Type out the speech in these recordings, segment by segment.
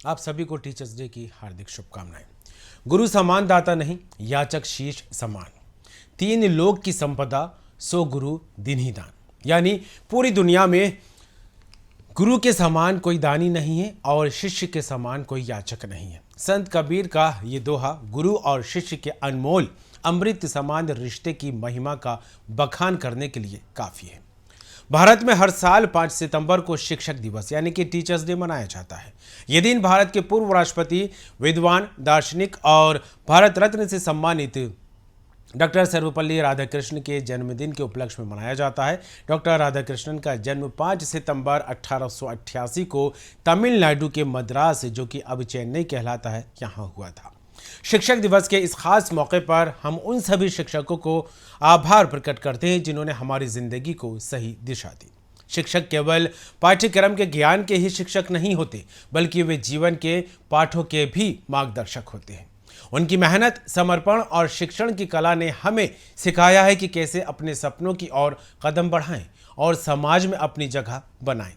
आप सभी को टीचर्स डे की हार्दिक शुभकामनाएं। गुरु समान दाता नहीं, याचक शीश समान। तीन लोक की संपदा, सो गुरु दिन ही दान। यानी पूरी दुनिया में गुरु के समान कोई दानी नहीं है और शिष्य के समान कोई याचक नहीं है। संत कबीर का ये दोहा गुरु और शिष्य के अनमोल अमृत समान रिश्ते की महिमा का बखान करने के लिए काफी है। भारत में हर साल 5 सितंबर को शिक्षक दिवस यानी कि टीचर्स डे मनाया जाता है। ये दिन भारत के पूर्व राष्ट्रपति, विद्वान, दार्शनिक और भारत रत्न से सम्मानित डॉक्टर सर्वपल्ली राधाकृष्ण के जन्मदिन के उपलक्ष्य में मनाया जाता है। डॉक्टर राधाकृष्णन का जन्म 5 सितंबर 1888 को तमिलनाडु के मद्रास, जो कि अब चेन्नई कहलाता है, यहाँ हुआ था। शिक्षक दिवस के इस खास मौके पर हम उन सभी शिक्षकों को आभार प्रकट करते हैं जिन्होंने हमारी जिंदगी को सही दिशा दी। शिक्षक केवल पाठ्यक्रम के ज्ञान के ही शिक्षक नहीं होते, बल्कि वे जीवन के पाठों के भी मार्गदर्शक होते हैं। उनकी मेहनत, समर्पण और शिक्षण की कला ने हमें सिखाया है कि कैसे अपने सपनों की ओर कदम बढ़ाएं और समाज में अपनी जगह बनाएं।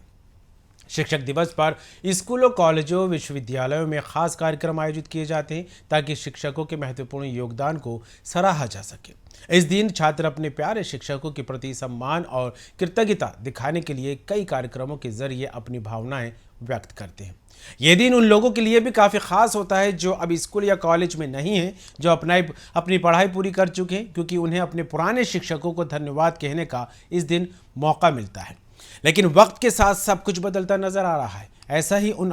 शिक्षक दिवस पर स्कूलों, कॉलेजों, विश्वविद्यालयों में खास कार्यक्रम आयोजित किए जाते हैं ताकि शिक्षकों के महत्वपूर्ण योगदान को सराहा जा सके। इस दिन छात्र अपने प्यारे शिक्षकों के प्रति सम्मान और कृतज्ञता दिखाने के लिए कई कार्यक्रमों के जरिए अपनी भावनाएं व्यक्त करते हैं। ये दिन उन लोगों के लिए भी काफ़ी खास होता है जो अब स्कूल या कॉलेज में नहीं हैं, जो अपनी पढ़ाई पूरी कर चुके हैं, क्योंकि उन्हें अपने पुराने शिक्षकों को धन्यवाद कहने का इस दिन मौका मिलता है। लेकिन वक्त के साथ सब कुछ बदलता नजर आ रहा है। ऐसा ही इन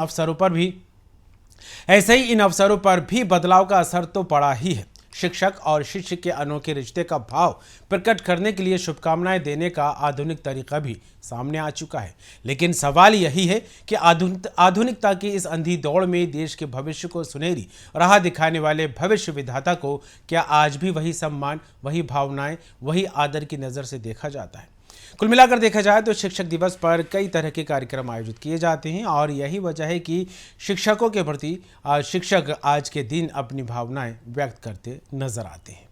अवसरों पर भी बदलाव का असर तो पड़ा ही है। शिक्षक और शिष्य के अनोखे रिश्ते का भाव प्रकट करने के लिए शुभकामनाएं देने का आधुनिक तरीका भी सामने आ चुका है। लेकिन सवाल यही है कि आधुनिकता की इस अंधी दौड़ में देश के भविष्य को सुनहरी राह दिखाने वाले भविष्य विधाता को क्या आज भी वही सम्मान, वही भावनाएं, वही आदर की नज़र से देखा जाता है? कुल मिलाकर देखा जाए तो शिक्षक दिवस पर कई तरह के कार्यक्रम आयोजित किए जाते हैं और यही वजह है कि शिक्षकों के प्रति शिक्षक आज के दिन अपनी भावनाएं व्यक्त करते नजर आते हैं।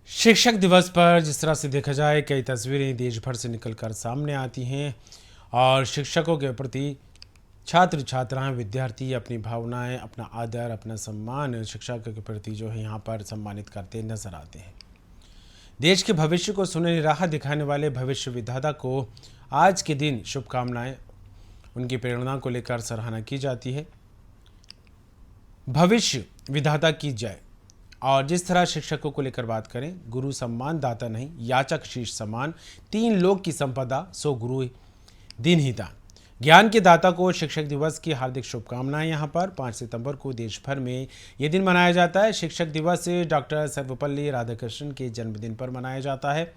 शिक्षक दिवस पर जिस तरह से देखा जाए कई तस्वीरें देश भर से निकलकर सामने आती हैं और शिक्षकों के प्रति छात्र छात्राएं, विद्यार्थी अपनी भावनाएं, अपना आदर, अपना सम्मान शिक्षक के प्रति जो है यहाँ पर सम्मानित करते नजर आते हैं। देश के भविष्य को सुनहरी राह दिखाने वाले भविष्य विधाता को आज के दिन शुभकामनाएं, उनकी प्रेरणा को लेकर सराहना की जाती है। भविष्य विधाता की जय। और जिस तरह शिक्षकों को लेकर बात करें, गुरु सम्मान दाता नहीं, याचक शीश समान। तीन लोक की संपदा, सो गुरु दिन ही दान। ज्ञान के दाता को शिक्षक दिवस की हार्दिक शुभकामनाएं। यहाँ पर 5 सितंबर को देश भर में ये दिन मनाया जाता है। शिक्षक दिवस डॉक्टर सर्वपल्ली राधाकृष्णन के जन्मदिन पर मनाया जाता है।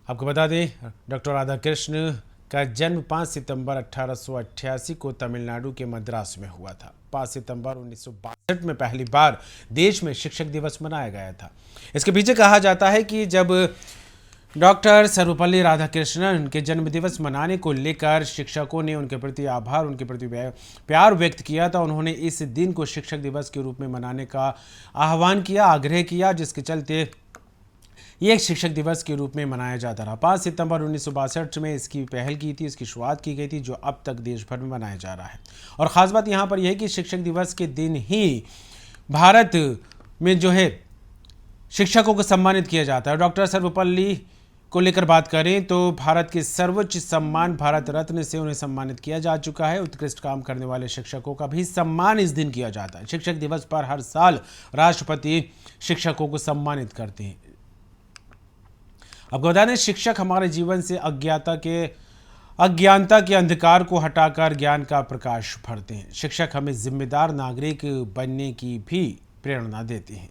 आपको बता दें, डॉक्टर राधाकृष्ण का जन्म 5 सितंबर 1888 को तमिलनाडु के मद्रास में हुआ था। 5 सितंबर 1962 में पहली बार देश में शिक्षक दिवस मनाया गया था। इसके पीछे कहा जाता है कि जब डॉक्टर सर्वपल्ली राधाकृष्णन के जन्मदिवस मनाने को लेकर शिक्षकों ने उनके प्रति आभार, उनके प्रति प्यार व्यक्त किया था, उन्होंने इस दिन को शिक्षक दिवस के रूप में मनाने का आह्वान किया, आग्रह किया, जिसके चलते ये एक शिक्षक दिवस के रूप में मनाया जाता रहा। 5 सितंबर 1962 में इसकी पहल की थी, इसकी शुरुआत की गई थी, जो अब तक देश भर में मनाया जा रहा है। और ख़ास बात यहाँ पर यह है कि शिक्षक दिवस के दिन ही भारत में जो है शिक्षकों को सम्मानित किया जाता है। डॉक्टर सर्वपल्ली को लेकर बात करें तो भारत के सर्वोच्च सम्मान भारत रत्न से उन्हें सम्मानित किया जा चुका है। उत्कृष्ट काम करने वाले शिक्षकों का भी सम्मान इस दिन किया जाता है। शिक्षक दिवस पर हर साल राष्ट्रपति शिक्षकों को सम्मानित करते हैं। आपको बता दें, शिक्षक हमारे जीवन से अज्ञानता के अंधकार को हटाकर ज्ञान का प्रकाश भरते हैं। शिक्षक हमें जिम्मेदार नागरिक बनने की भी प्रेरणा देती हैं।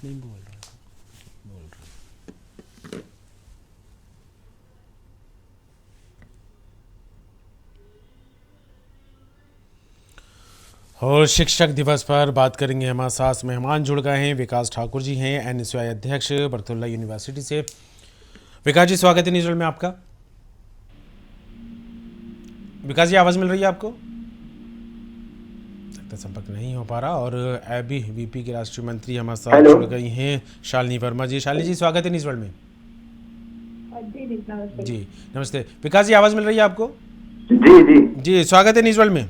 नहीं बोल रहा। और शिक्षक दिवस पर बात करेंगे। हमारे साथ मेहमान जुड़ गए हैं। विकास ठाकुर जी हैं, एनएसयूआई अध्यक्ष बरतुल्ला यूनिवर्सिटी से। विकास जी, स्वागत है न्यूज़ में आपका। विकास जी, आवाज़ मिल रही है आपको? संपर्क नहीं हो पा रहा। और एबीवीपी के राष्ट्रीय मंत्री हमारे साथ जुड़ गई हैं, शालिनी वर्मा जी। शालिनी जी, स्वागत है न्यूज़ वर्ल्ड में। जी नमस्ते। विकास जी, आवाज़ मिल रही है आपको? जी जी जी, स्वागत है न्यूज़ वर्ल्ड में।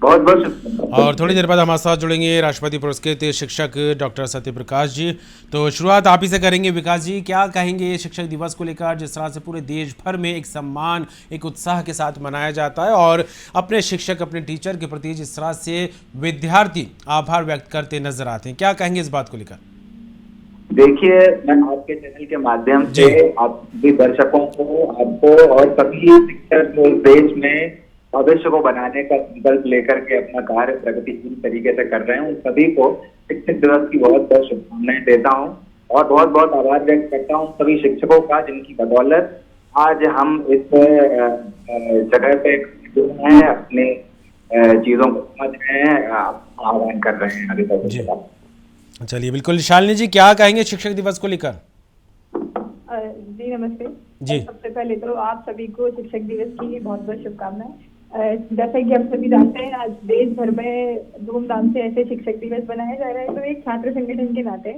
बहुत बहुत। और थोड़ी देर बाद हमारे साथ जुड़ेंगे राष्ट्रपति पुरस्कृत शिक्षक डॉक्टर सत्यप्रकाश जी। तो शुरुआत आप ही से करेंगे। विकास जी, क्या कहेंगे शिक्षक दिवस को लेकर, जिस तरह से पूरे देश भर में एक सम्मान, एक उत्साह के साथ मनाया जाता है और अपने शिक्षक, अपने टीचर के प्रति जिस तरह से विद्यार्थी आभार व्यक्त करते नजर आते हैं, क्या कहेंगे इस बात को लेकर? देखिए, मैं आपके चैनल के माध्यम से आप सभी दर्शकों को, आपको और सभी शिक्षक जो देश में भविष्य को बनाने का संकल्प लेकर के अपना कार्य प्रगतिशील तरीके से कर रहे हैं, उन सभी को शिक्षक दिवस की बहुत बहुत शुभकामनाएं देता हूं और बहुत बहुत आभार व्यक्त करता हूं सभी शिक्षकों का, जिनकी बदौलत आज हम इस जगह पे हैं, अपने चीजों को समझ रहे हैं, आह्वान कर रहे हैं आगे तक। चलिए, बिल्कुल। शालिनी जी, क्या कहेंगे शिक्षक दिवस को लेकर? जी नमस्ते जी। सबसे पहले तो आप सभी को शिक्षक दिवस की बहुत बहुत शुभकामनाएं। जैसे कि हम सभी जानते हैं, आज देश भर में धूमधाम से ऐसे शिक्षक दिवस मनाया जा रहा है, तो एक छात्र संगठन के नाते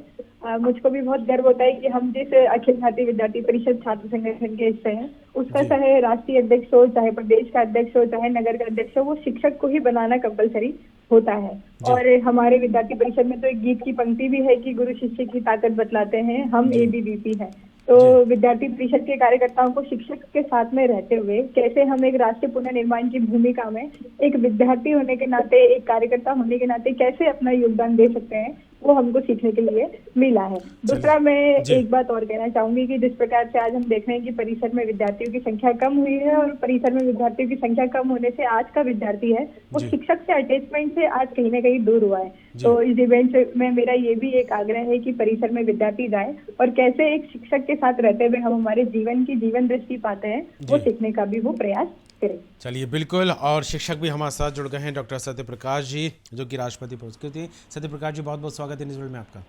मुझको भी बहुत गर्व होता है कि हम जिस अखिल भारतीय विद्यार्थी परिषद छात्र संगठन के हिस्से हैं, उसका चाहे राष्ट्रीय अध्यक्ष हो, चाहे प्रदेश का अध्यक्ष हो, चाहे नगर का अध्यक्ष हो, वो शिक्षक को ही बनाना कंपलसरी होता है। और हमारे विद्यार्थी परिषद में तो एक गीत की पंक्ति भी है कि गुरु शिष्य की ताकत बतलाते हैं, हम एबीवीपी हैं। तो विद्यार्थी परिषद के कार्यकर्ताओं को शिक्षक के साथ में रहते हुए कैसे हम एक राष्ट्रीय पुनर्निर्माण की भूमिका में एक विद्यार्थी होने के नाते, एक कार्यकर्ता होने के नाते कैसे अपना योगदान दे सकते हैं, वो हमको सीखने के लिए मिला है। दूसरा, मैं एक बात और कहना चाहूंगी कि जिस प्रकार से आज हम देख रहे हैं कि परिसर में विद्यार्थियों की संख्या कम हुई है और परिसर में विद्यार्थियों की संख्या कम होने से आज का विद्यार्थी है वो शिक्षक से अटैचमेंट से आज कहीं ना कहीं दूर हुआ है। तो इस इवेंट में मेरा ये भी एक आग्रह है कि परिसर में विद्यार्थी जाए और कैसे एक शिक्षक के साथ रहते हुए हम हमारे जीवन की जीवन दृष्टि पाते हैं, वो सीखने का भी वो प्रयास करें। चलिए, बिल्कुल। और शिक्षक भी हमारे साथ जुड़ गए हैं, डॉक्टर सत्यप्रकाश जी, जो कि राष्ट्रपति पुरस्कृत हैं। सत्यप्रकाश जी, बहुत बहुत स्वागत है न्यूज़ वर्ल्ड में आपका।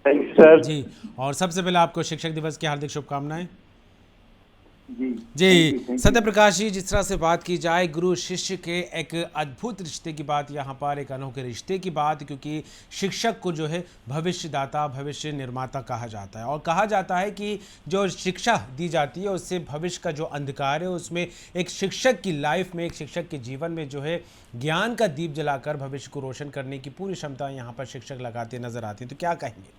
Thank you sir. जी, और सबसे पहले आपको शिक्षक दिवस की हार्दिक शुभकामनाएं। जी, सत्यप्रकाश जी, जिस तरह से बात की जाए गुरु शिष्य के एक अद्भुत रिश्ते की बात, यहाँ पर एक अनोखे रिश्ते की बात, क्योंकि शिक्षक को जो है भविष्यदाता, भविष्य निर्माता कहा जाता है और कहा जाता है कि जो शिक्षा दी जाती है उससे भविष्य का जो अंधकार है उसमें एक शिक्षक की लाइफ में, एक शिक्षक के जीवन में जो है ज्ञान का दीप जलाकर भविष्य को रोशन करने की पूरी क्षमता यहाँ पर शिक्षक लगाते नजर आते हैं। तो क्या कहेंगे?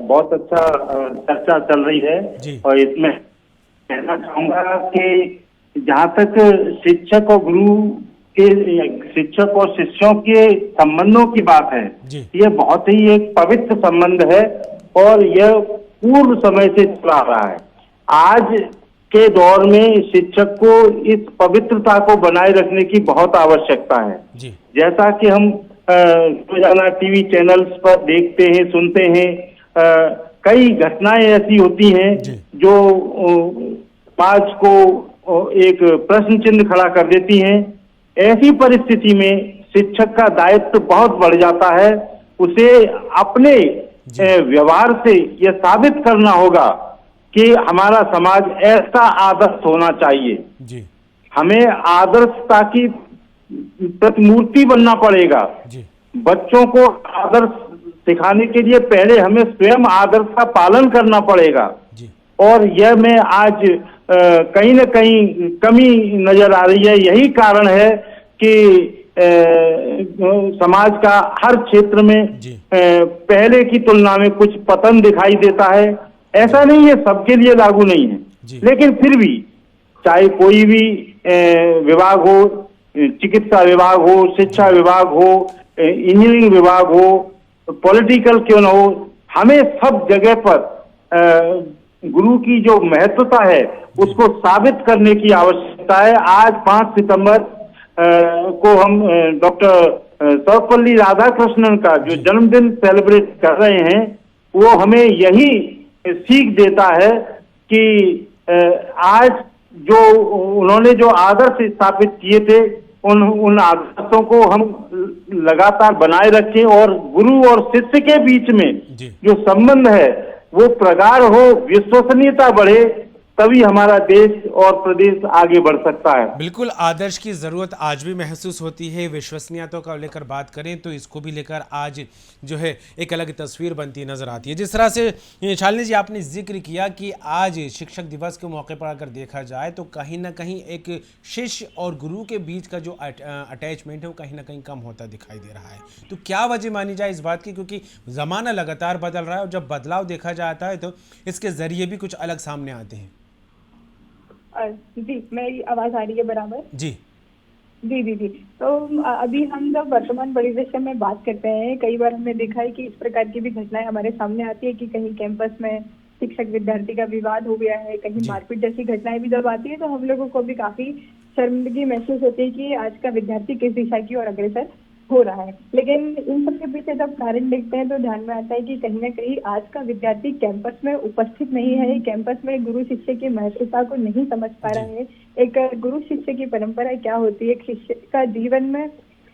बहुत अच्छा चर्चा चल रही है और इसमें कहना चाहूंगा कि जहाँ तक शिक्षक और गुरु के, शिक्षक और शिष्यों के संबंधों की बात है, ये बहुत ही एक पवित्र संबंध है और यह पूर्व समय से चला आ रहा है। आज के दौर में शिक्षक को इस पवित्रता को बनाए रखने की बहुत आवश्यकता है। जैसा कि हम रोजाना टीवी चैनल्स पर देखते हैं, सुनते हैं, कई घटनाएं ऐसी होती हैं जो समाज को एक प्रश्न चिन्ह खड़ा कर देती हैं। ऐसी परिस्थिति में शिक्षक का दायित्व बहुत बढ़ जाता है। उसे अपने व्यवहार से यह साबित करना होगा कि हमारा समाज ऐसा आदर्श होना चाहिए। हमें आदर्शता की प्रतिमूर्ति बनना पड़ेगा। बच्चों को आदर्श सिखाने के लिए पहले हमें स्वयं आदर्श का पालन करना पड़ेगा। जी। और यह में आज कहीं न कहीं कमी नजर आ रही है। यही कारण है कि समाज का हर क्षेत्र में पहले की तुलना में कुछ पतन दिखाई देता है। ऐसा नहीं है, सबके लिए लागू नहीं है, लेकिन फिर भी चाहे कोई भी विभाग हो, चिकित्सा विभाग हो, शिक्षा विभाग हो, इंजीनियरिंग विभाग हो, पॉलिटिकल क्यों न हो, हमें सब जगह पर गुरु की जो महत्वता है उसको साबित करने की आवश्यकता है। आज 5 सितंबर को हम डॉक्टर सर्वपल्ली राधाकृष्णन का जो जन्मदिन सेलिब्रेट कर रहे हैं, वो हमें यही सीख देता है कि आज जो उन्होंने जो आदर्श स्थापित किए थे, उन आदर्शों को हम लगातार बनाए रखें और गुरु और शिष्य के बीच में जो संबंध है वो प्रगाढ़ हो, विश्वसनीयता बढ़े, तभी हमारा देश और प्रदेश आगे बढ़ सकता है। बिल्कुल, आदर्श की जरूरत आज भी महसूस होती है। विश्वसनीयता का लेकर बात करें तो इसको भी लेकर आज जो है एक अलग तस्वीर बनती नजर आती है। जिस तरह से शालिनी जी आपने जिक्र किया कि आज शिक्षक दिवस के मौके पर अगर देखा जाए तो कहीं ना कहीं एक शिष्य और गुरु के बीच का जो अटैचमेंट है वो कहीं ना कहीं कम होता दिखाई दे रहा है। तो क्या वजह मानी जाए इस बात की, क्योंकि जमाना लगातार बदल रहा है और जब बदलाव देखा जाता है तो इसके जरिए भी कुछ अलग सामने आते हैं। जी, मेरी आवाज आ रही है बराबर? जी जी जी जी। तो अभी हम जब वर्तमान परिदृश्य में बात करते हैं, कई बार हमने देखा है कि इस प्रकार की भी घटनाएं हमारे सामने आती है कि कहीं कैंपस में शिक्षक विद्यार्थी का विवाद हो गया है, कहीं मारपीट जैसी घटनाएं भी जब आती है तो हम लोगों को भी काफी शर्मिंदगी महसूस होती है कि आज का विद्यार्थी किस दिशा की ओर अग्रसर हो रहा है। लेकिन इन सब के पीछे जब कारण देखते हैं तो ध्यान में आता है कि कहीं ना कहीं आज का विद्यार्थी कैंपस में उपस्थित नहीं है, कैंपस में गुरु शिष्य की महत्वता को नहीं समझ पा रहा है। एक गुरु शिष्य की परंपरा क्या होती है, एक शिष्य का जीवन में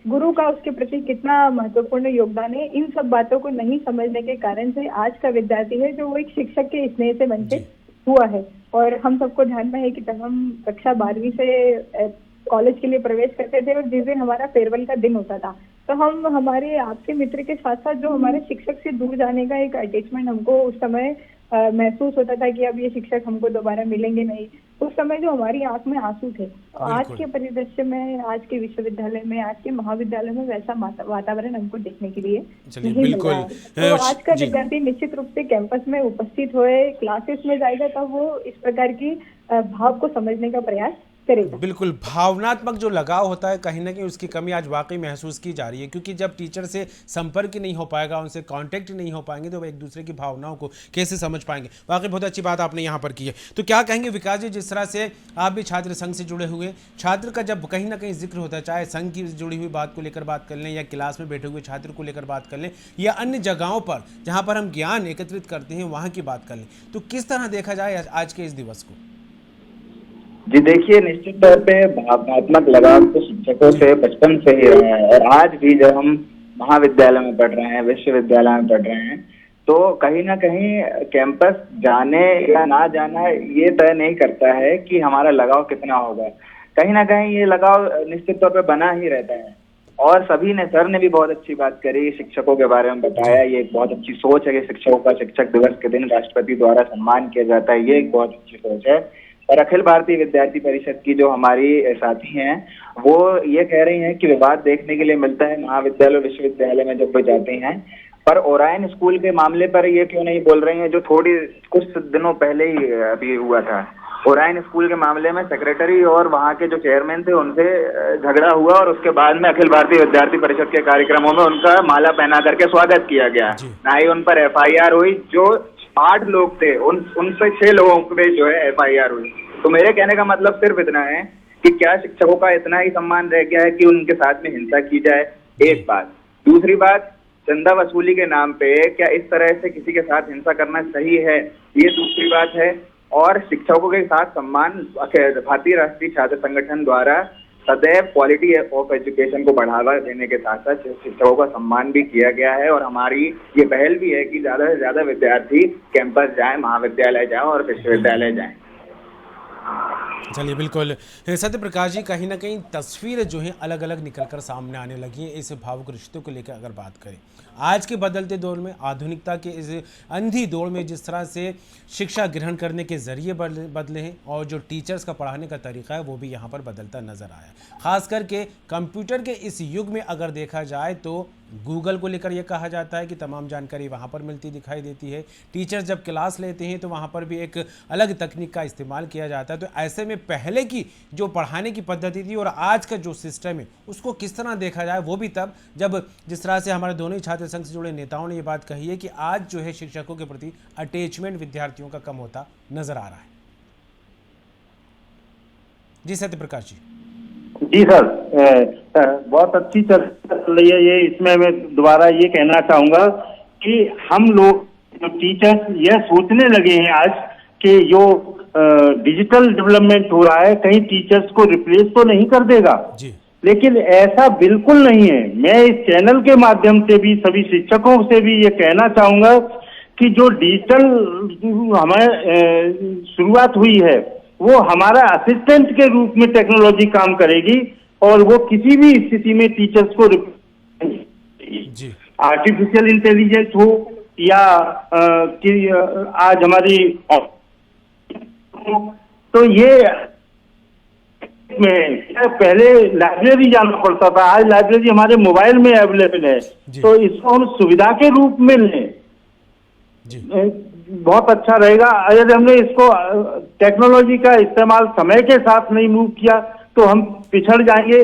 गुरु का उसके प्रति कितना महत्वपूर्ण योगदान है, इन सब बातों को नहीं समझने के कारण से आज का विद्यार्थी है जो वो एक शिक्षक के स्नेह से वंचित हुआ है। और हम सबको ध्यान में है कि जब हम कक्षा 12वीं से कॉलेज के लिए प्रवेश करते थे और जिस दिन हमारा फेयरवेल का दिन होता था तो हम हमारे आपके मित्र के साथ साथ जो हमारे शिक्षक से दूर जाने का एक अटैचमेंट हमको उस समय महसूस होता था कि अब ये शिक्षक हमको दोबारा मिलेंगे नहीं। उस समय जो हमारी आंख में आंसू थे, आज के परिदृश्य में, आज के विश्वविद्यालय में, आज के महाविद्यालय में वैसा वातावरण हमको देखने के लिए नहीं मिल रहा है। तो आज का विद्यार्थी निश्चित रूप से कैंपस में उपस्थित होए, क्लासेस में जाएगा तब वो इस प्रकार की भाव को समझने का प्रयास करेगा। बिल्कुल, भावनात्मक जो लगाव होता है कहीं ना कहीं उसकी कमी आज वाकई महसूस की जा रही है, क्योंकि जब टीचर से संपर्क ही नहीं हो पाएगा, उनसे कांटेक्ट नहीं हो पाएंगे तो वो एक दूसरे की भावनाओं को कैसे समझ पाएंगे। वाकई बहुत अच्छी बात आपने यहाँ पर की है। तो क्या कहेंगे विकास जी, जिस तरह से आप भी छात्र संघ से जुड़े हुए, छात्र का जब कहीं ना कहीं जिक्र होता है, चाहे संघ की जुड़ी हुई बात को लेकर बात कर लें या क्लास में बैठे हुए छात्र को लेकर बात कर लें या अन्य जगहों पर जहाँ पर हम ज्ञान एकत्रित करते हैं वहाँ की बात कर लें, तो किस तरह देखा जाए आज के इस दिवस को? जी देखिए, निश्चित तौर पे भावनात्मक लगाव तो शिक्षकों से बचपन से ही रहा है और आज भी जब हम महाविद्यालय में पढ़ रहे हैं, विश्वविद्यालय में पढ़ रहे हैं, तो कहीं ना कहीं कैंपस जाने या ना जाना ये तय नहीं करता है कि हमारा लगाव कितना होगा। कहीं ना कहीं ये लगाव निश्चित तौर पे बना ही रहता है। और सभी ने, सर ने भी बहुत अच्छी बात करी, शिक्षकों के बारे में बताया, ये एक बहुत अच्छी सोच है कि शिक्षकों का शिक्षक दिवस के दिन राष्ट्रपति द्वारा सम्मान किया जाता है, ये एक बहुत अच्छी सोच है। और अखिल भारतीय विद्यार्थी परिषद की जो हमारी साथी हैं वो ये कह रही हैं कि विवाद देखने के लिए मिलता है महाविद्यालय विश्वविद्यालय में जब वो जाते हैं, पर ओरायन स्कूल के मामले पर ये क्यों नहीं बोल रही हैं जो कुछ दिनों पहले ही अभी हुआ था। ओरायन स्कूल के मामले में सेक्रेटरी और वहाँ के जो चेयरमैन थे उनसे झगड़ा हुआ और उसके बाद में अखिल भारतीय विद्यार्थी परिषद के कार्यक्रमों में उनका माला पहना करके स्वागत किया गया, ना ही उन पर FIR हुई। जो 8 लोग थे उनसे 6 लोगों पे जो है FIR हुई। तो मेरे कहने का मतलब सिर्फ इतना है कि क्या शिक्षकों का इतना ही सम्मान रह गया है कि उनके साथ में हिंसा की जाए, एक बात। दूसरी बात, चंदा वसूली के नाम पे क्या इस तरह से किसी के साथ हिंसा करना सही है, ये दूसरी बात है। और शिक्षकों के साथ सम्मान भारतीय राष्ट्रीय छात्र संगठन द्वारा सदैव क्वालिटी ऑफ एजुकेशन को बढ़ावा देने के साथ साथ शिक्षकों का सम्मान भी किया गया है और हमारी ये पहल भी है कि ज्यादा से ज्यादा विद्यार्थी कैंपस जाएं, महाविद्यालय जाएं और विश्वविद्यालय जाएं। चलिए, बिल्कुल सत्य प्रकाश जी, कहीं ना कहीं तस्वीरें जो हैं अलग अलग निकलकर सामने आने लगी हैं इस भावुक रिश्तों को लेकर। अगर बात करें आज के बदलते दौर में, आधुनिकता के इस अंधी दौर में, जिस तरह से शिक्षा ग्रहण करने के जरिए बदले हैं और जो टीचर्स का पढ़ाने का तरीका है वो भी यहाँ पर बदलता नजर आया। खास करके कंप्यूटर के इस युग में अगर देखा जाए तो गूगल को लेकर यह कहा जाता है कि तमाम जानकारी वहाँ पर मिलती दिखाई देती है। टीचर्स जब क्लास लेते हैं तो वहाँ पर भी एक अलग तकनीक का इस्तेमाल किया जाता है। तो ऐसे में पहले की जो पढ़ाने की पद्धति थी और आज का जो सिस्टम है उसको किस तरह देखा जाए, वो भी तब जब जिस तरह से हमारे दोनों ही छात्र संघ से जुड़े नेताओं ने ये बात कही है कि आज जो है शिक्षकों के प्रति अटैचमेंट विद्यार्थियों का कम होता नजर आ रहा है। जी सत्य प्रकाश जी। जी सर, बहुत अच्छी चर्चा चल रही है ये। इसमें मैं दोबारा ये कहना चाहूंगा कि हम लोग जो टीचर्स यह सोचने लगे हैं आज कि जो डिजिटल डेवलपमेंट हो रहा है कहीं टीचर्स को रिप्लेस तो नहीं कर देगा जी। लेकिन ऐसा बिल्कुल नहीं है। मैं इस चैनल के माध्यम से भी सभी शिक्षकों से भी ये कहना चाहूंगा कि जो डिजिटल हमें शुरुआत हुई है वो हमारा असिस्टेंट के रूप में टेक्नोलॉजी काम करेगी और वो किसी भी स्थिति में टीचर्स को जी। आर्टिफिशियल इंटेलिजेंस हो या कि आज हमारी तो ये में पहले लाइब्रेरी जाना पड़ता था, आज लाइब्रेरी हमारे मोबाइल में अवेलेबल है। तो इसको हम सुविधा के रूप में लें जी। बहुत अच्छा रहेगा। अगर हमने इसको टेक्नोलॉजी का इस्तेमाल समय के साथ नहीं मूव किया तो हम पिछड़ जाएंगे।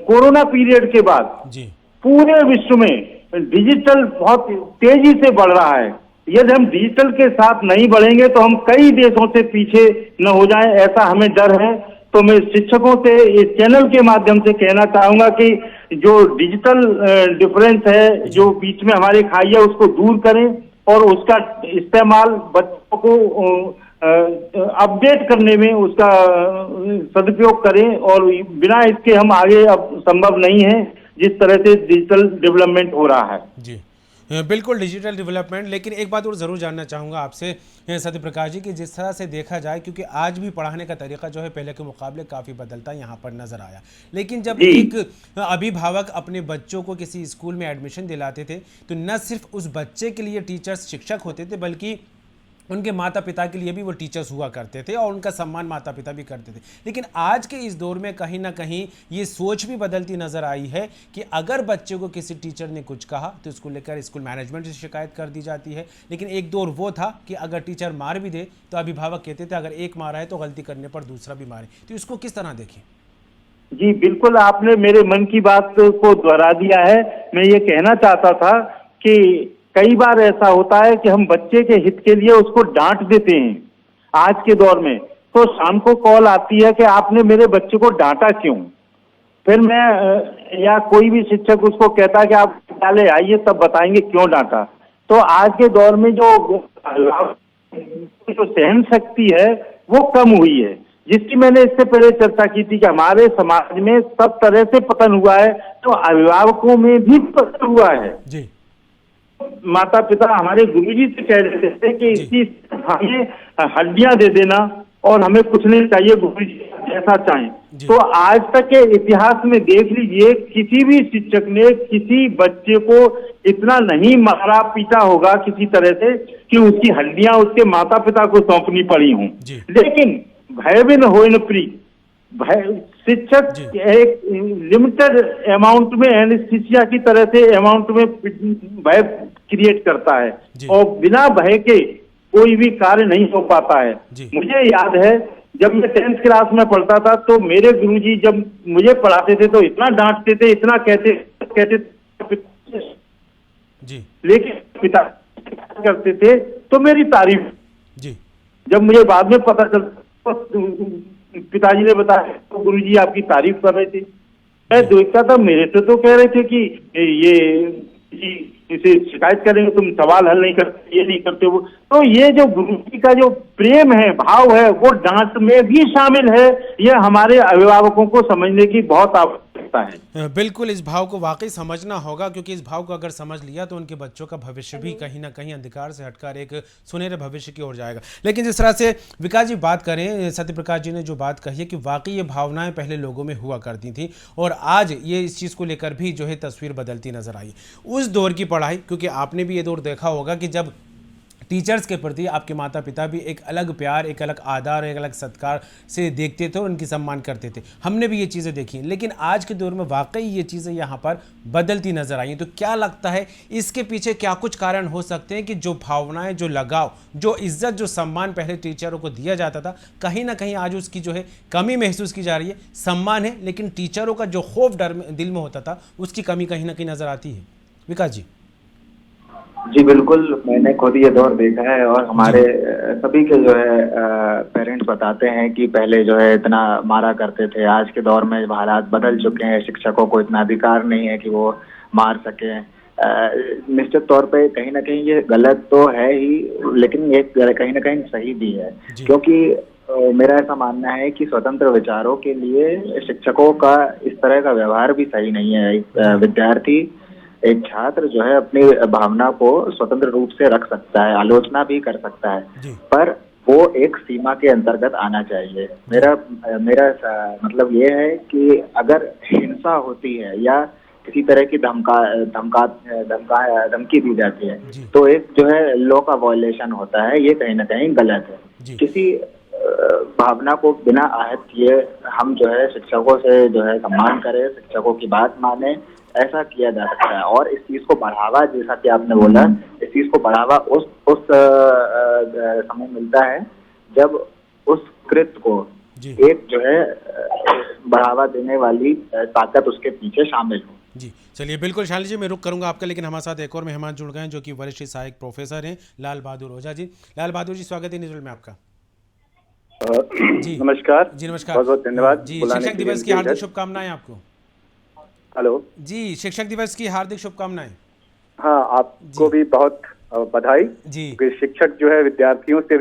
कोरोना पीरियड के बाद जी। पूरे विश्व में डिजिटल बहुत तेजी से बढ़ रहा है। यदि हम डिजिटल के साथ नहीं बढ़ेंगे तो हम कई देशों से पीछे न हो जाएं, ऐसा हमें डर है। तो मैं शिक्षकों से इस चैनल के माध्यम से कहना चाहूंगा कि जो डिजिटल डिफरेंस है जो बीच में हमारे खाई है उसको दूर करें और उसका इस्तेमाल बच्चों को अपडेट करने में उसका सदुपयोग करें और बिना इसके हम आगे अब संभव नहीं है जिस तरह से डिजिटल डेवलपमेंट हो रहा है। जी बिल्कुल, डिजिटल डेवलपमेंट। लेकिन एक बात और ज़रूर जानना चाहूँगा आपसे सत्य प्रकाश जी कि जिस तरह से देखा जाए, क्योंकि आज भी पढ़ाने का तरीका जो है पहले के मुकाबले काफ़ी बदलता यहाँ पर नज़र आया, लेकिन जब एक अभिभावक अपने बच्चों को किसी स्कूल में एडमिशन दिलाते थे तो न सिर्फ उस बच्चे के लिए टीचर्स शिक्षक होते थे बल्कि उनके माता पिता के लिए भी वो टीचर्स हुआ करते थे और उनका सम्मान माता पिता भी करते थे। लेकिन आज के इस दौर में कहीं ना कहीं ये सोच भी बदलती नज़र आई है कि अगर बच्चे को किसी टीचर ने कुछ कहा तो इसको लेकर स्कूल मैनेजमेंट से शिकायत कर दी जाती है। लेकिन एक दौर वो था कि अगर टीचर मार भी दे तो अभिभावक कहते थे अगर एक मारा है तो गलती करने पर दूसरा भी मारे। तो इसको किस तरह देखें? जी बिल्कुल, आपने मेरे मन की बात को दोहरा दिया है। मैं ये कहना चाहता था कि कई बार ऐसा होता है कि हम बच्चे के हित के लिए उसको डांट देते हैं। आज के दौर में तो शाम को कॉल आती है कि आपने मेरे बच्चे को डांटा क्यों? फिर मैं या कोई भी शिक्षक उसको कहता है कि आप विद्यालय आइए तब बताएंगे क्यों डांटा। तो आज के दौर में जो सहन शक्ति है वो कम हुई है, जिसकी मैंने इससे पहले चर्चा की थी कि हमारे समाज में सब तरह से पतन हुआ है, तो अभिभावकों में भी पतन हुआ है जी। माता पिता हमारे गुरुजी से कह रहे थे कि इसकी हमें हड्डियां दे देना और हमें कुछ नहीं चाहिए, गुरुजी ऐसा चाहें। तो आज तक के इतिहास में देख लीजिए किसी भी शिक्षक ने किसी बच्चे को इतना नहीं मारा पीटा होगा किसी तरह से कि उसकी हड्डियां उसके माता पिता को सौंपनी पड़ी हों। लेकिन भय बिन होय न प्री, शिक्षक एक लिमिटेड अमाउंट में एनेस्थीसिया की तरह से अमाउंट में भय क्रिएट करता है और बिना भय के कोई भी कार्य नहीं हो पाता है। मुझे याद है जब मैं 10th क्लास में पढ़ता था तो मेरे गुरुजी जब मुझे पढ़ाते थे तो इतना डांटते थे, इतना कहते जी, लेकिन पिता करते थे तो मेरी तारीफ जी। जब मुझे बाद में पता चलता तो पिताजी ने बताया तो गुरुजी आपकी तारीफ कर रहे थे। मैं देखता था मेरे से तो कह रहे थे कि ये इसे शिकायत करेंगे, तुम सवाल हल नहीं करते, ये नहीं करते वो। तो ये जो गुरुजी का जो प्रेम है, भाव है, वो डांट में भी शामिल है। ये हमारे अभिभावकों को समझने की बहुत आवश्यकता सकता है। बिल्कुल, इस भाव को वाकई समझना होगा, क्योंकि इस भाव को अगर समझ लिया तो उनके बच्चों का भविष्य भी कहीं ना कहीं अंधकार से हटकर एक सुनहरे भविष्य की ओर जाएगा। लेकिन जिस तरह से विकास जी बात करें, सत्यप्रकाश जी ने जो बात कही है कि वाकई ये भावनाएं पहले लोगों में हुआ करती थी और आज ये इस चीज़ को लेकर भी जो है तस्वीर बदलती नजर आई। उस दौर की पढ़ाई, क्योंकि आपने भी ये दौर देखा होगा कि जब टीचर्स के प्रति आपके माता पिता भी एक अलग प्यार, एक अलग आदर, एक अलग सत्कार से देखते थे और उनकी सम्मान करते थे। हमने भी ये चीज़ें देखी, लेकिन आज के दौर में वाकई ये चीज़ें यहाँ पर बदलती नजर आई। तो क्या लगता है इसके पीछे क्या कुछ कारण हो सकते हैं कि जो भावनाएं, जो लगाव, जो इज्जत, जो सम्मान पहले टीचरों को दिया जाता था, कहीं ना कहीं आज उसकी जो है कमी महसूस की जा रही है। सम्मान है, लेकिन टीचरों का जो खौफ डर दिल में होता था उसकी कमी कहीं ना कहीं नजर आती है। विकास जी। जी बिल्कुल, मैंने खुद ये दौर देखा है और हमारे सभी के जो है पेरेंट्स बताते हैं कि पहले जो है इतना मारा करते थे। आज के दौर में हालात बदल चुके हैं, शिक्षकों को इतना अधिकार नहीं है कि वो मार सकें। निश्चित तौर पे कहीं ना कहीं ये गलत तो है ही, लेकिन ये कहीं ना कहीं सही भी है, क्योंकि मेरा ऐसा मानना है कि स्वतंत्र विचारों के लिए शिक्षकों का इस तरह का व्यवहार भी सही नहीं है। विद्यार्थी, एक छात्र जो है अपनी भावना को स्वतंत्र रूप से रख सकता है, आलोचना भी कर सकता है, पर वो एक सीमा के अंतर्गत आना चाहिए। मेरा मतलब ये है कि अगर हिंसा होती है या किसी तरह की धमकी दी जाती है तो एक जो है लॉ का वायलेशन होता है, ये कहीं ना कहीं गलत है। किसी भावना को बिना आहत किए हम जो है शिक्षकों से जो है सम्मान करें, शिक्षकों की बात माने, ऐसा किया जा सकता है। और इस चीज को बढ़ावा, जैसा कि आपने बोला, इस चीज को बढ़ावा उस समय मिलता है जब उस कृत्य को एक जो है बढ़ावा देने वाली ताकत उसके पीछे शामिल हो। जी चलिए, बिल्कुल शालिनी जी, मैं रुक करूंगा आपका, लेकिन हमारे साथ एक और मेहमान जुड़ गए हैं जो कि वरिष्ठ सहायक प्रोफेसर हैं, लाल बहादुर ओझा जी। लाल बहादुर जी, स्वागत है न्यूज़ में आपका। जी नमस्कार। जी नमस्कार, बहुत बहुत धन्यवाद। जी, शिक्षक दिवस की हार्दिक शुभकामनाएं आपको। हेलो जी, शिक्षक दिवस की हार्दिक शुभकामनाएं। हाँ, आपको भी बहुत बधाई जी। शिक्षक जो है विद्यार्थियों से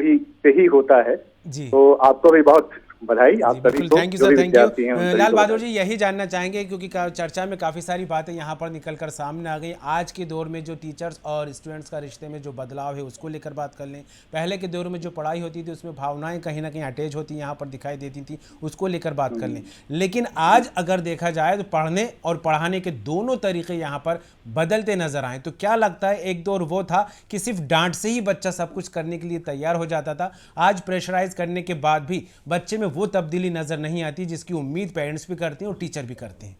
ही होता है जी, तो आपको भी बहुत बधाई। आप सभी को, thank you sir, thank you. Lal Bahadur ji, यही जानना चाहेंगे क्योंकि चर्चा में काफ़ी सारी बातें यहाँ पर निकलकर सामने आ गई। आज के दौर में जो टीचर्स और स्टूडेंट्स का रिश्ते में जो बदलाव है उसको लेकर बात कर लें। पहले के दौर में जो पढ़ाई होती थी उसमें भावनाएं कहीं ना कहीं अटैच होती यहाँ पर दिखाई देती थी, उसको लेकर बात कर लें। लेकिन आज अगर देखा जाए तो पढ़ने और पढ़ाने के दोनों तरीके यहाँ पर बदलते नजर आए। तो क्या लगता है, एक दौर वो था कि सिर्फ डांट से ही बच्चा सब कुछ करने के लिए तैयार हो जाता था, आज प्रेशराइज करने के बाद भी बच्चे में वो तब्दीली नजर नहीं आती जिसकी उम्मीद पेरेंट्स भी करते हैं और टीचर भी करते हैं।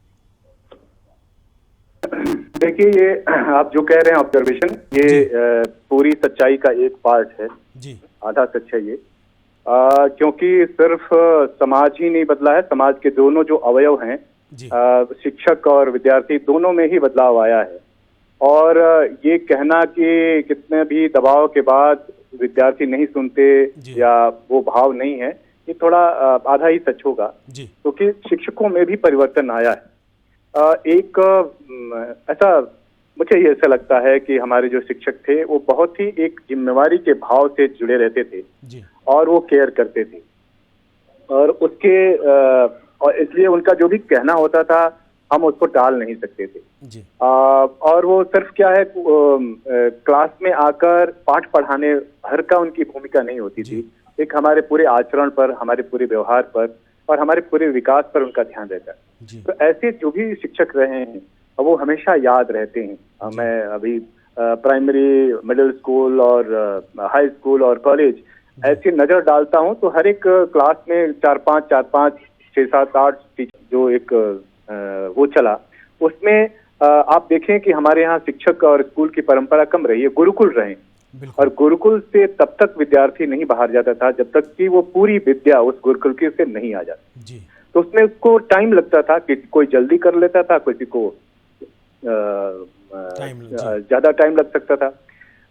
देखिए, ये आप जो कह रहे हैं ऑब्जर्वेशन, ये पूरी सच्चाई का एक पार्ट है जी, आधा सच है ये। क्योंकि सिर्फ समाज ही नहीं बदला है, समाज के दोनों जो अवयव हैं, शिक्षक और विद्यार्थी, दोनों में ही बदलाव आया है। और ये कहना कि कितने भी दबाव के बाद विद्यार्थी नहीं सुनते या वो भाव नहीं है, ये थोड़ा आधा ही सच होगा, क्योंकि शिक्षकों में भी परिवर्तन आया है। एक ऐसा मुझे ये ऐसा लगता है कि हमारे जो शिक्षक थे वो बहुत ही एक जिम्मेवारी के भाव से जुड़े रहते थे और वो केयर करते थे, और उसके और इसलिए उनका जो भी कहना होता था हम उसको टाल नहीं सकते थे। और वो सिर्फ क्या है, क्लास में आकर पाठ पढ़ाने हर का उनकी भूमिका नहीं होती थी। एक हमारे पूरे आचरण पर, हमारे पूरे व्यवहार पर और हमारे पूरे विकास पर उनका ध्यान रहता है। तो ऐसे जो भी शिक्षक रहे हैं वो हमेशा याद रहते हैं। मैं अभी प्राइमरी, मिडिल स्कूल और हाई स्कूल और कॉलेज ऐसी नजर डालता हूं तो हर एक क्लास में 4-5, 6, 7, 8 टीचर जो एक वो चला, उसमें आप देखें कि हमारे यहाँ शिक्षक और स्कूल की परंपरा कम रही है, गुरुकुल रहे। और गुरुकुल से तब तक विद्यार्थी नहीं बाहर जाता था जब तक कि वो पूरी विद्या उस गुरुकुल के से नहीं आ जाती। तो उसमें उसको टाइम लगता था, कि कोई जल्दी कर लेता था, किसी को ज्यादा टाइम लग सकता था।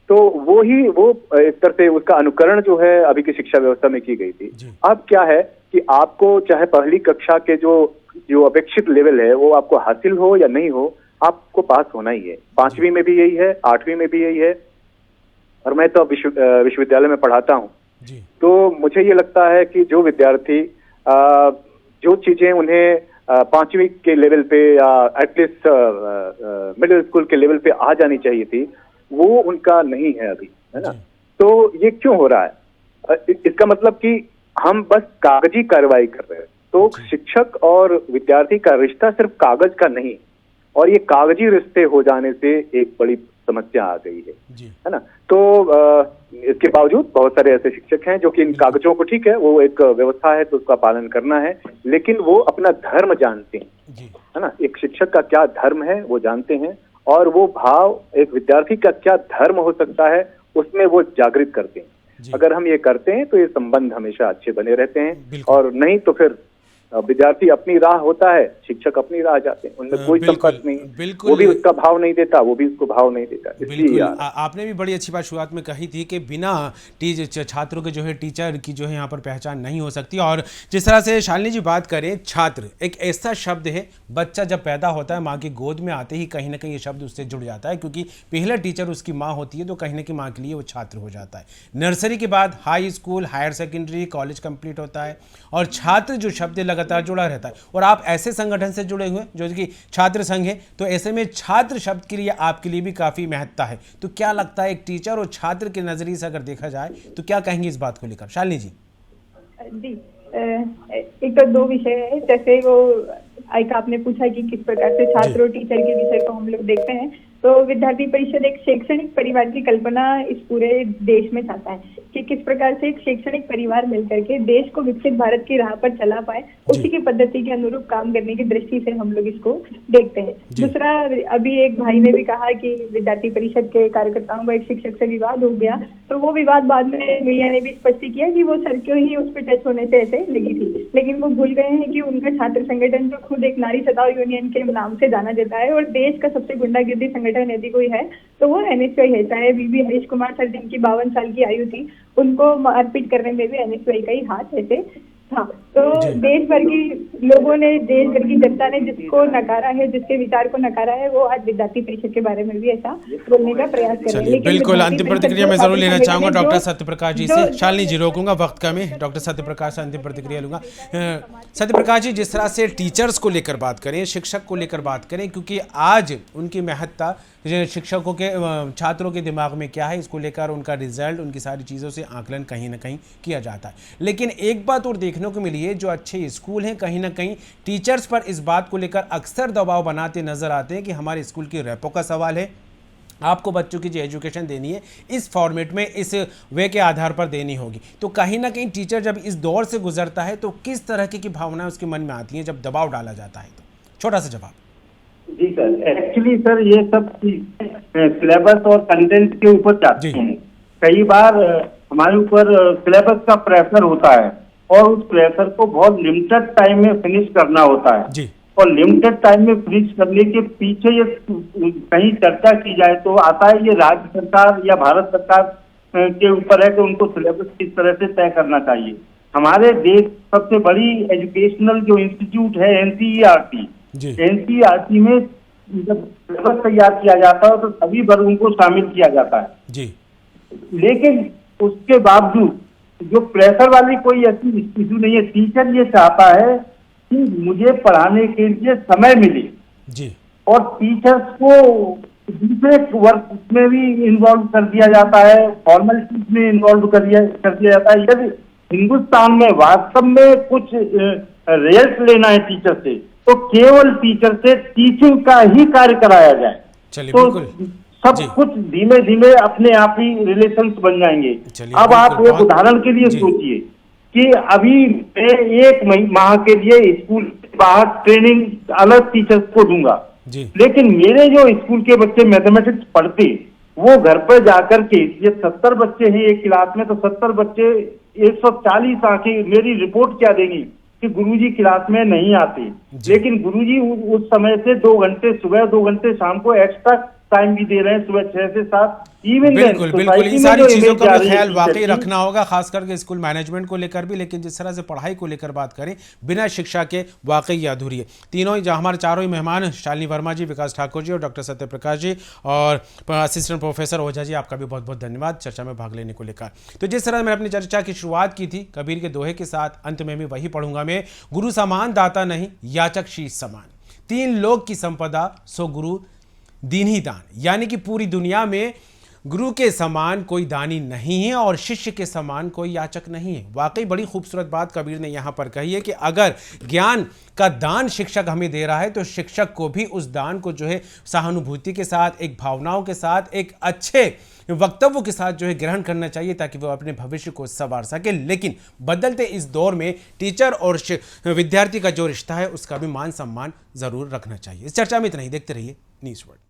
तो वो एक तरह से उसका अनुकरण जो है अभी की शिक्षा व्यवस्था में की गई थी। अब क्या है कि आपको चाहे पहली कक्षा के जो अपेक्षित लेवल है वो आपको हासिल हो या नहीं हो, आपको पास होना ही है। 5वीं में भी यही है, 8वीं में भी यही है, और मैं तो विश्वविद्यालय में पढ़ाता हूँ। तो मुझे ये लगता है कि जो विद्यार्थी जो चीजें उन्हें 5वीं के लेवल पे या एटलीस्ट मिडिल स्कूल के लेवल पे आ जानी चाहिए थी, वो उनका नहीं है अभी, है ना। तो ये क्यों हो रहा है? इसका मतलब कि हम बस कागजी कार्रवाई कर रहे हैं। तो शिक्षक और विद्यार्थी का रिश्ता सिर्फ कागज का नहीं, और ये कागजी रिश्ते हो जाने से एक बड़ी समस्या आ गई है ना। तो इसके बावजूद बहुत सारे ऐसे शिक्षक हैं जो कि इन कागजों को, ठीक है वो एक व्यवस्था है तो उसका पालन करना है, लेकिन वो अपना धर्म जानते हैं, है ना। एक शिक्षक का क्या धर्म है वो जानते हैं, और वो भाव एक विद्यार्थी का क्या धर्म हो सकता है उसमें वो जागृत करते हैं। अगर हम ये करते हैं तो ये संबंध हमेशा अच्छे बने रहते हैं, और नहीं तो फिर विद्यार्थी अपनी राह होता है, शिक्षक अपनी राह जाते हैं, उनमें कोई संपर्क नहीं, वो भी उसका भाव नहीं देता, वो भी उसको भाव नहीं देता। बिल्कुल आपने भी बड़ी अच्छी बात शुरुआत में कही थी कि बिना छात्रों के जो है टीचर की जो है यहाँ पर पहचान नहीं हो सकती। और जिस तरह से शालिनी जी बात करें, छात्र एक ऐसा शब्द है, बच्चा जब पैदा होता है माँ की गोद में आते ही कहीं ना कहीं ये शब्द उससे जुड़ जाता है, क्योंकि पहला टीचर उसकी माँ होती है, तो कहीं ना कहीं माँ के लिए वो छात्र हो जाता है। नर्सरी के बाद high school, higher secondary, college complete होता है, और छात्र जो शब्द लगातार जुड़ा रहता है। और आप ऐसे संगठन से जुड़े हुए जो कि छात्र संघ है, तो ऐसे में छात्र शब्द के लिए आपके लिए भी काफी महत्ता है। तो क्या लगता है एक टीचर और छात्र के नजरिए से अगर देखा जाए तो क्या कहेंगे इस बात को लेकर, शालिनी जी? जी, एक तो दो विषय है, जैसे वो एक आपने पूछा कि किस प्रकार से छात्र और टीचर के विषय को हम लोग देखते हैं, तो विद्यार्थी परिषद एक शैक्षणिक परिवार की कल्पना इस पूरे देश में चाहता है कि किस प्रकार से एक शैक्षणिक परिवार मिलकर के देश को विकसित भारत की राह पर चला पाए, उसी की पद्धति के अनुरूप काम करने की दृष्टि से हम लोग इसको देखते हैं। दूसरा, अभी एक भाई ने भी कहा कि विद्यार्थी परिषद के कार्यकर्ताओं का एक शिक्षक से विवाद हो गया, तो वो विवाद बाद में मीडिया ने भी स्पष्ट किया कि वो सर क्यों ही उस पर टच होने से ऐसे लगी थी, लेकिन वो भूल गए हैं कि उनका छात्र संगठन जो खुद एक नारी सताओ यूनियन के नाम से जाना जाता है और देश का सबसे गुंडागिर्दी संगठन यदि कोई है तो वो एनएसयूआई है। चाहे बीबी हरीश कुमार सर जिनकी 52 साल की आयु थी, उनको मारपीट करने में भी एनएसयूआई का ही हाथ ऐसे था। तो देश भर की लोगों ने, देश भर की जनता ने जिसको नकारा है, जिसके विचार को नकारा है, वो आज विद्यार्थी परिषद के बारे में भी ऐसा बोलने का प्रयास कर रहे हैं। बिल्कुल अंतिम प्रतिक्रिया मैं जरूर लेना चाहूंगा डॉक्टर सत्यप्रकाश जी से। शालिनी जी रोकूंगा वक्त का, मैं डॉक्टर सत्यप्रकाश से अंतिम प्रतिक्रिया लूंगा। सत्यप्रकाश जी, जिस तरह से टीचर्स को लेकर बात करें, शिक्षक को लेकर बात करें, क्योंकि आज उनकी महत्ता शिक्षकों के, छात्रों के दिमाग में क्या है इसको लेकर उनका रिजल्ट, उनकी सारी चीज़ों से आकलन कहीं ना कहीं किया जाता है। लेकिन एक बात और देखने को मिली है, जो अच्छे स्कूल हैं कहीं ना कहीं टीचर्स पर इस बात को लेकर अक्सर दबाव बनाते नजर आते हैं कि हमारे स्कूल की रेपो का सवाल है, आपको बच्चों की जो एजुकेशन देनी है इस फॉर्मेट में, इस वे के आधार पर देनी होगी। तो कहीं ना कहीं टीचर जब इस दौर से गुजरता है तो किस तरह की भावनाएं उसके मन में आती हैं जब दबाव डाला जाता है? तो छोटा सा जवाब। जी सर, एक्चुअली सर ये सब सिलेबस और कंटेंट के ऊपर जाते हैं। कई बार हमारे ऊपर सिलेबस का प्रेशर होता है और उस प्रेशर को बहुत लिमिटेड टाइम में फिनिश करना होता है जी। और लिमिटेड टाइम में फिनिश करने के पीछे ये कहीं चर्चा की जाए तो आता है ये राज्य सरकार या भारत सरकार के ऊपर है कि उनको सिलेबस किस तरह से तय करना चाहिए। हमारे देश सबसे बड़ी एजुकेशनल जो इंस्टीट्यूट है एनसीईआरटी में जब सिलेबस तैयार किया जाता है तो सभी वर्गों को शामिल किया जाता है जी। लेकिन उसके बावजूद जो प्रेशर वाली कोई ऐसी इश्यू नहीं है। टीचर ये चाहता है कि मुझे पढ़ाने के लिए समय मिले जी, और टीचर्स को दूसरे वर्क में भी इन्वॉल्व कर दिया जाता है, फॉर्मेलिटीज में इन्वॉल्व कर दिया जाता है। यदि हिंदुस्तान में वास्तव में कुछ रिजल्ट लेना है टीचर से तो केवल टीचर से टीचिंग का ही कार्य कराया जाए तो सब कुछ धीमे धीमे अपने आप ही रिलेशंस बन जाएंगे। अब आप एक उदाहरण के लिए सोचिए कि अभी मैं 1 माह के लिए स्कूल बाहर ट्रेनिंग अलग टीचर्स को दूंगा, लेकिन मेरे जो स्कूल के बच्चे मैथमेटिक्स पढ़ते वो घर पर जाकर के, ये 70 बच्चे हैं एक क्लास में, तो 70 बच्चे 140 आके मेरी रिपोर्ट क्या देंगी कि गुरुजी क्लास में नहीं आते, लेकिन गुरुजी उस समय से 2 घंटे सुबह 2 घंटे शाम को एक्स्ट्रा टाइम भी दे रहे हैं, सुबह 6 से 7। इवन बिल्कुल बिल्कुल, इन सारी चीजों का भी ख्याल वाकई रखना होगा, खास करके स्कूल मैनेजमेंट को लेकर भी। लेकिन जिस तरह से पढ़ाई को लेकर बात करें, बिना शिक्षा के वाकई ये अधूरी है। तीनों ही हमारे चारों ही मेहमान, शालिनी वर्मा जी, विकास ठाकुर जी और डॉक्टर सत्यप्रकाश जी और असिस्टेंट प्रोफेसर ओझा जी, आपका भी बहुत बहुत धन्यवाद चर्चा में भाग लेने को लेकर। तो जिस तरह मैंने अपनी चर्चा की शुरुआत की थी कबीर के दोहे के साथ, अंत में भी वही पढ़ूंगा मैं, गुरु समान दाता नहीं, याचक शीश समान। 3 लोक की संपदा सो गुरु दीन ही दान। यानी कि पूरी दुनिया में गुरु के समान कोई दानी नहीं है और शिष्य के समान कोई याचक नहीं है। वाकई बड़ी खूबसूरत बात कबीर ने यहाँ पर कही है कि अगर ज्ञान का दान शिक्षक हमें दे रहा है तो शिक्षक को भी उस दान को जो है सहानुभूति के साथ, एक भावनाओं के साथ, एक अच्छे वक्तव्य के साथ जो है ग्रहण करना चाहिए, ताकि वो अपने भविष्य को संवार सके। लेकिन बदलते इस दौर में टीचर और विद्यार्थी का जो रिश्ता है उसका भी मान सम्मान जरूर रखना चाहिए। इस चर्चा में इतना ही। देखते रहिए न्यूज़ वर्ल्ड।